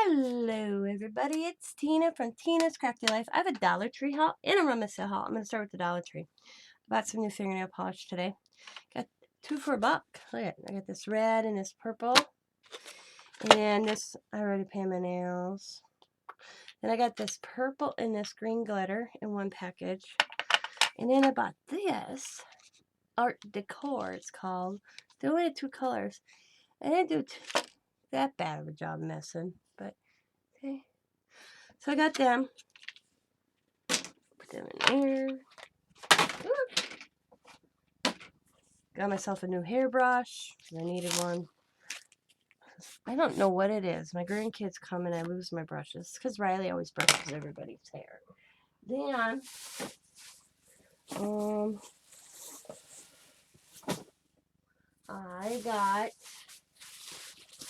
Hello, everybody. It's Tina from Tina's Crafty Life. I have a Dollar Tree haul and a Rummage sale haul. I'm going to start with the Dollar Tree. I bought some new fingernail polish today. Got two for $1. Look at it. I got this red and this purple. And this, I already painted my nails. Then I got this purple and this green glitter in one package. And then I bought this Art Decor, it's called. They only had two colors. I didn't do that bad of a job messing, but okay. So I got them. Put them in there. Got myself a new hairbrush. I needed one. I don't know what it is. My grandkids come and I lose my brushes because Riley always brushes everybody's hair. Then, I got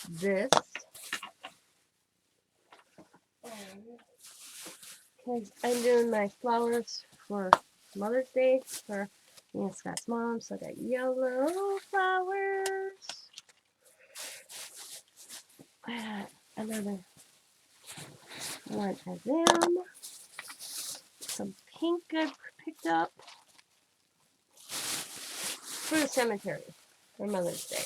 this. Because I'm doing my flowers for Mother's Day for me and Scott's mom. So I got yellow flowers. I got another one of them. Some pink I picked up for the cemetery for Mother's Day.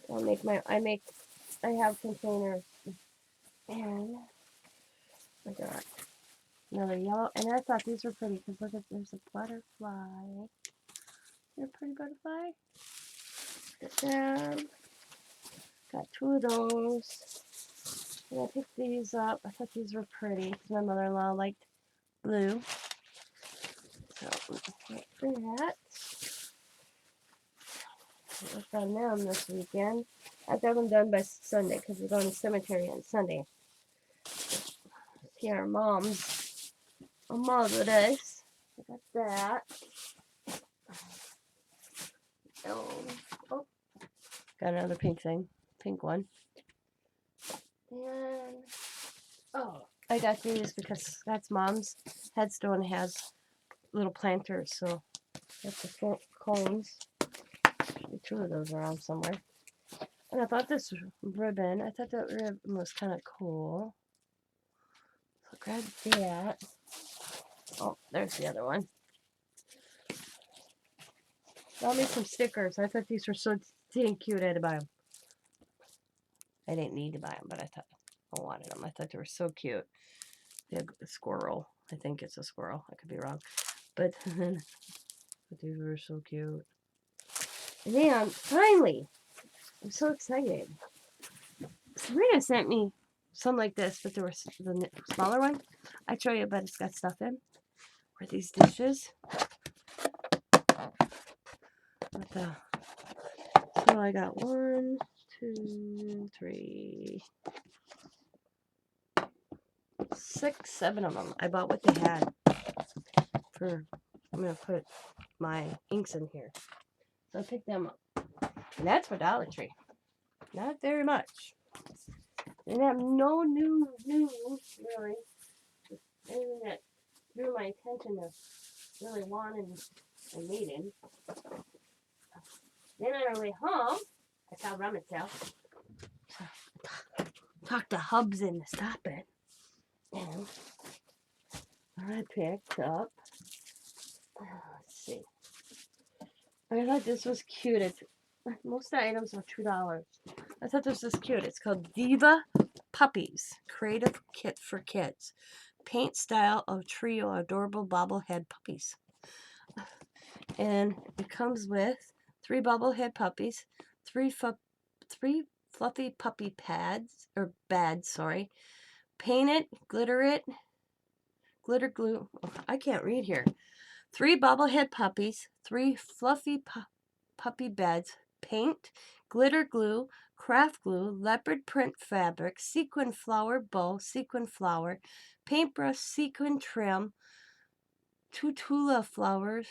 I have containers, and I got another yellow, and I thought these were pretty because look at, there's a butterfly. They're a pretty butterfly. Got them. Got two of those. And I picked these up. I thought these were pretty because my mother-in-law liked blue. So for that. I worked on them this weekend. I got them done by Sunday because we're going to the cemetery on Sunday. See our moms on Mother's Day. I got that. Oh, got another pink thing. Pink one. And, I got these because Scott's mom's headstone has little planters, so that's the cones. Two of those around somewhere. And I thought this ribbon, that ribbon was kind of cool. So grab that. Oh, there's the other one. Got me some stickers. I thought these were so dang cute, I had to buy them. I didn't need to buy them, but I thought I wanted them. I thought they were so cute. They have a squirrel. I think it's a squirrel. I could be wrong. But these were so cute. And then, finally, I'm so excited. Serena sent me some like this, but there was the smaller one. I show you, but it's got stuff in. Where these dishes. So I got 1, 2, 3, 6, 7 of them. I bought what they had. I'm going to put my inks in here. So I picked them up. And that's for Dollar Tree. Not very much. Didn't have no new, really. Anything that drew my attention to really wanting and needing. Then on our way home, I saw Rummage sale. Talked to Hubs into stopping. And I picked up, let's see. I thought this was cute. Most of the items are $2. I thought this was cute. It's called Diva Puppies, Creative Kit for Kids. Paint style of trio adorable bobblehead puppies. And it comes with 3 bobblehead puppies, 3 fluffy puppy pads, or bads, sorry. Paint it, glitter glue. Oh, I can't read here. 3 bobblehead puppies, 3 fluffy puppy beds, paint, glitter glue, craft glue, leopard print fabric, sequin flower bow, sequin flower, paintbrush sequin trim, 2 tula flowers,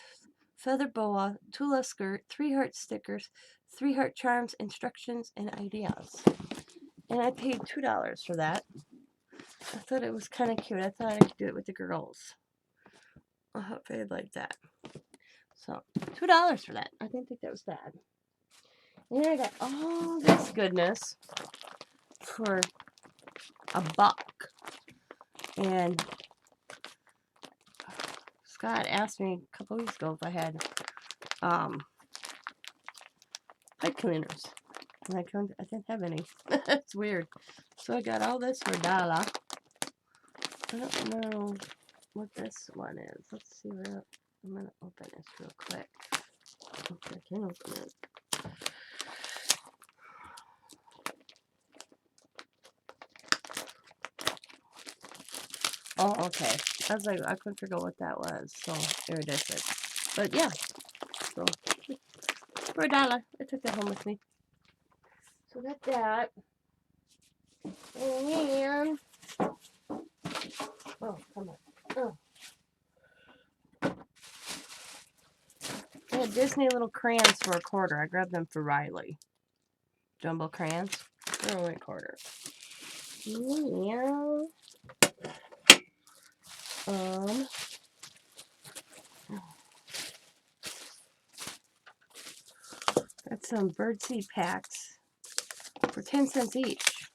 feather boa, tula skirt, 3 heart stickers, 3 heart charms, instructions, and ideas. And I paid $2 for that. I thought it was kind of cute. I thought I could do it with the girls. I hope they'd like that. So, $2 for that. I didn't think that was bad. And then I got all this goodness for $1. And Scott asked me a couple weeks ago if I had pipe cleaners. And I didn't have any. It's weird. So I got all this for $1. I don't know what this one is. Let's see what I'm gonna open this real quick. Okay, I can open it. Oh, okay. I was like, I couldn't figure out what that was. So iridescent. But yeah. So for $1, I took that home with me. So got that. And oh, come on. Oh. I had Disney little crayons for $1. I grabbed them for Riley. Jumbo crayons. They're only $1. Yeah. Got some birdseed packs for 10 cents each.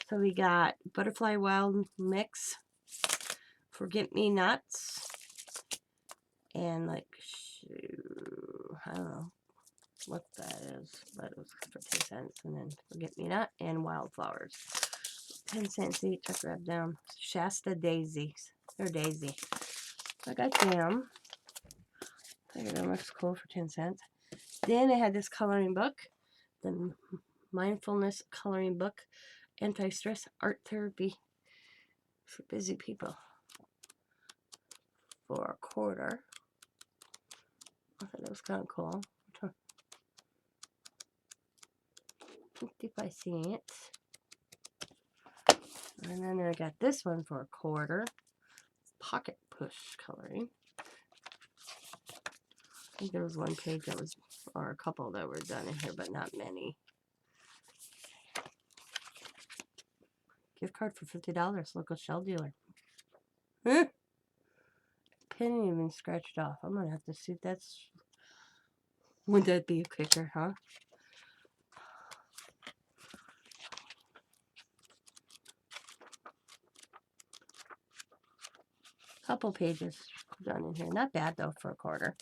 So we got Butterfly Wild Mix, Forget Me Nuts, and like, I don't know what that is, but it was for 10 cents. And then Forget Me Nut and Wildflowers. 10 cents each. I grabbed them. Shasta Daisies. They're daisy. So I got them. I figured that looks cool for 10 cents. Then I had this coloring book, the Mindfulness Coloring Book, Anti-Stress Art Therapy for Busy People, for $1. I thought that was kind of cool. 55 cents. And then I got this one for $1. Pocket Push Coloring. I think there was one page that was, or a couple that were done in here, but not many. Gift card for $50, local shell dealer. Huh? Pin even scratched off. I'm gonna have to see if that's. Would that be a kicker, huh? Couple pages done in here. Not bad though for $1.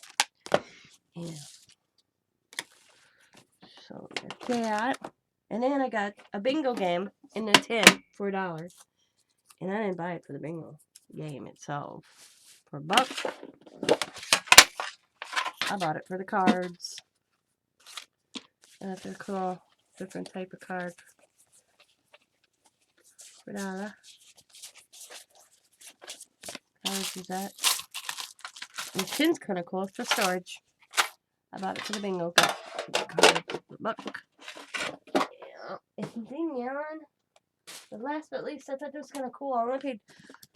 Yeah. So there's that. And then I got a bingo game in the tin for $1. And I didn't buy it for the bingo game itself. For $1. I bought it for the cards. They're cool. Different type of card. For $1. How much is that? And the tin's kind of cool. It's for storage. I bought it for the bingo card. $1. Yeah. And then, the last but least, I thought this was kind of cool. I only paid,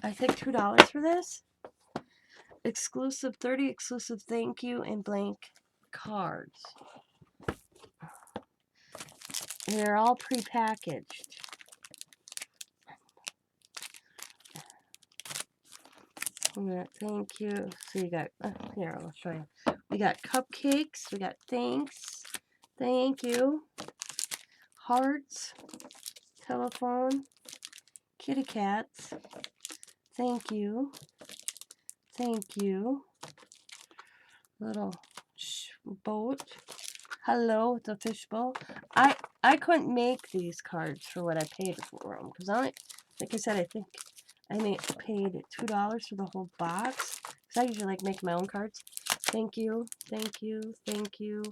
I think, $2 for this. Exclusive, 30 exclusive thank you and blank cards. And they're all pre-packaged. Thank you. So you got, here, I'll show you. We got cupcakes. We got thanks. Thank you. Hearts. Telephone. Kitty cats. Thank you. Thank you. Little boat. Hello, it's a fishbowl. I couldn't make these cards for what I paid for them because like I said, I think I paid $2 for the whole box. Because I usually like make my own cards. Thank you, thank you, thank you.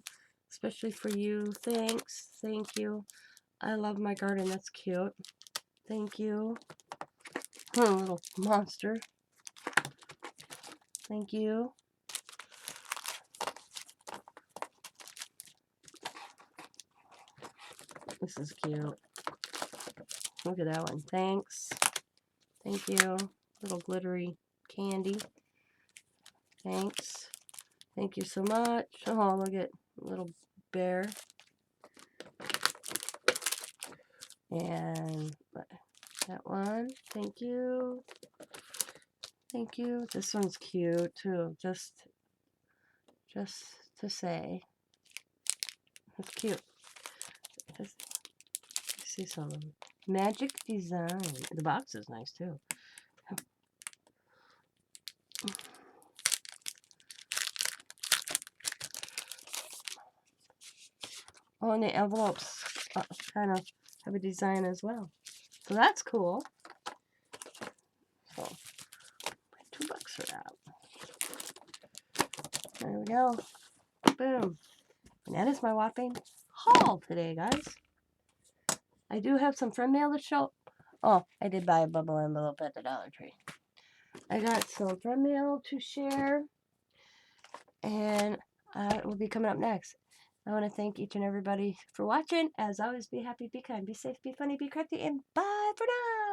Especially for you. Thanks, thank you. I love my garden. That's cute. Thank you. Oh, little monster. Thank you. This is cute. Look at that one. Thanks. Thank you. Little glittery candy. Thanks. Thank you so much. Oh, look at little bear. And that one. Thank you. Thank you. This one's cute too. Just to say. It's cute. Just see some of them. Magic design. The box is nice too. Oh, and the envelopes kind of have a design as well. So that's cool. So, $2 for that. There we go. Boom. And that is my whopping haul today, guys. I do have some friend mail to show. Oh, I did buy a bubble envelope at the Dollar Tree. I got some friend mail to share. And it will be coming up next. I want to thank each and everybody for watching. As always, be happy, be kind, be safe, be funny, be crafty, and bye for now.